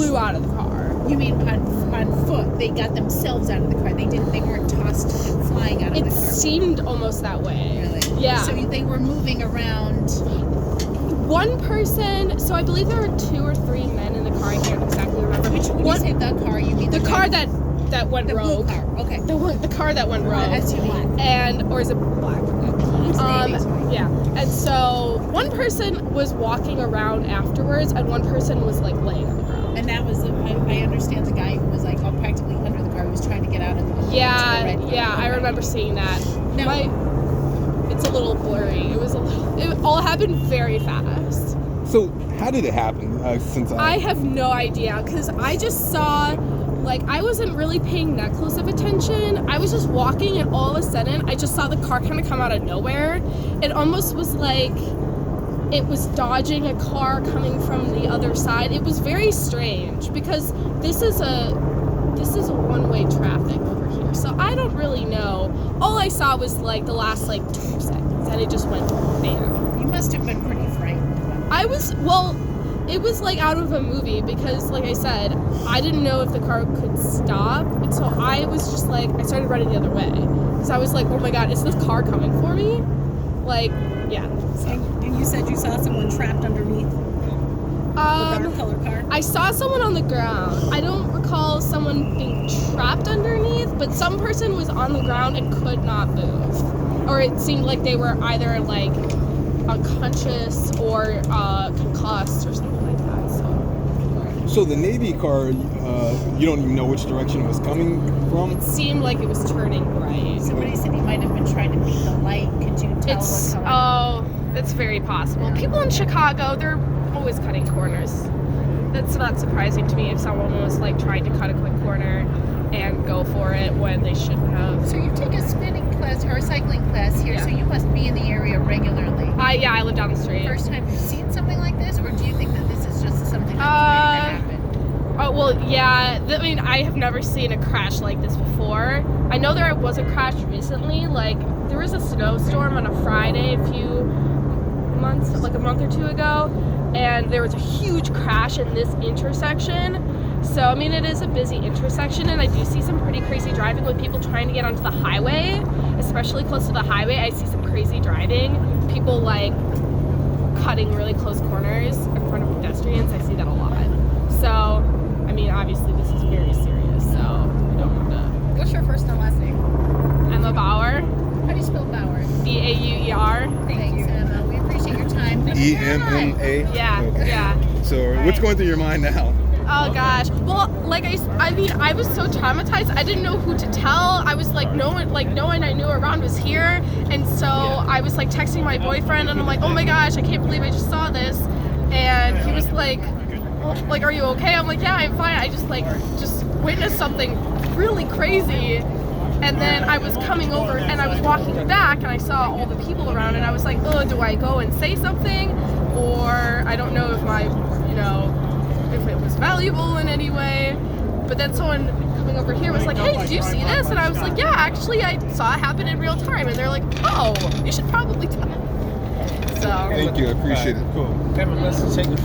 flew out of the car. You mean on foot? They got themselves out of the car. They weren't tossed flying out of the car. It seemed almost that way. Really? Yeah. So they were moving around. One person, so I believe there were 2 or 3 men in the car. I can't exactly remember. When you say the car, you mean the car that went the rogue. blue car. Okay. The car that went rogue. SUV. Or is it black? Yeah. And so one person was walking around afterwards, and one person was like laying on the ground. And that was, I understand, the guy who was like practically under the car, who was trying to get out of the car. Yeah, I remember seeing that. It's a little blurry. It all happened very fast. So how did it happen? I have no idea, because I just saw, I wasn't really paying that close of attention. I was just walking, and all of a sudden, I just saw the car kind of come out of nowhere. It almost was like it was dodging a car coming from the other side. It was very strange, because this is a one-way traffic over here, so I don't really know. All I saw was the last 2 seconds, and it just went bam. You must have been pretty frightened. It was out of a movie, because like I said, I didn't know if the car could stop, and so I was just I started running the other way, because I was like, oh my god, is this car coming for me? Yeah. So. And you said you saw someone trapped underneath the dark color car? I saw someone on the ground. I don't recall someone being trapped underneath, but some person was on the ground and could not move. Or it seemed like they were either unconscious or concussed or something like that. So the Navy car, you don't even know which direction it was coming from? It seemed like it was turning right. Somebody said he might have been trying to beat the light. Could you tell what color? It's very possible. Yeah. People in Chicago, they're always cutting corners. That's not surprising to me if someone was trying to cut a quick corner and go for it when they shouldn't have. So you take a spinning class or a cycling class here, so you must be in the area regularly. I live down the street. First time you've seen something like this, or do you think that this is just something that's going to happen? Oh, well, yeah. I have never seen a crash like this before. I know there was a crash recently. There was a snowstorm on a Friday a month or 2 ago, and there was a huge crash in this intersection. So, it is a busy intersection, and I do see some pretty crazy driving with people trying to get onto the highway, especially close to the highway. I see some crazy driving. People, cutting really close corners in front of pedestrians. I see that a lot. So, obviously this is very serious, so we don't have to... What's your first and last name? Emma Bauer. How do you spell Bauer? B-A-U-E-R. Thanks, Emma. We appreciate your time. E-M-M-A? Yeah, okay. Yeah. So what's going through your mind now? Oh gosh. Well, I was so traumatized. I didn't know who to tell. I was no one I knew around was here, and so I was texting my boyfriend, and I'm like, oh my gosh, I can't believe I just saw this, and he was are you okay? I'm like, yeah, I'm fine. I just witnessed something really crazy. And then I was coming over and I was walking back and I saw all the people around, and I was like, oh, do I go and say something? Or I don't know if it was valuable in any way. But then someone coming over here was like, hey, did you see this? And I was like, yeah, actually I saw it happen in real time. And they're like, oh, you should probably tell. So. Thank you, I appreciate it. Cool. Kevin, let's take it.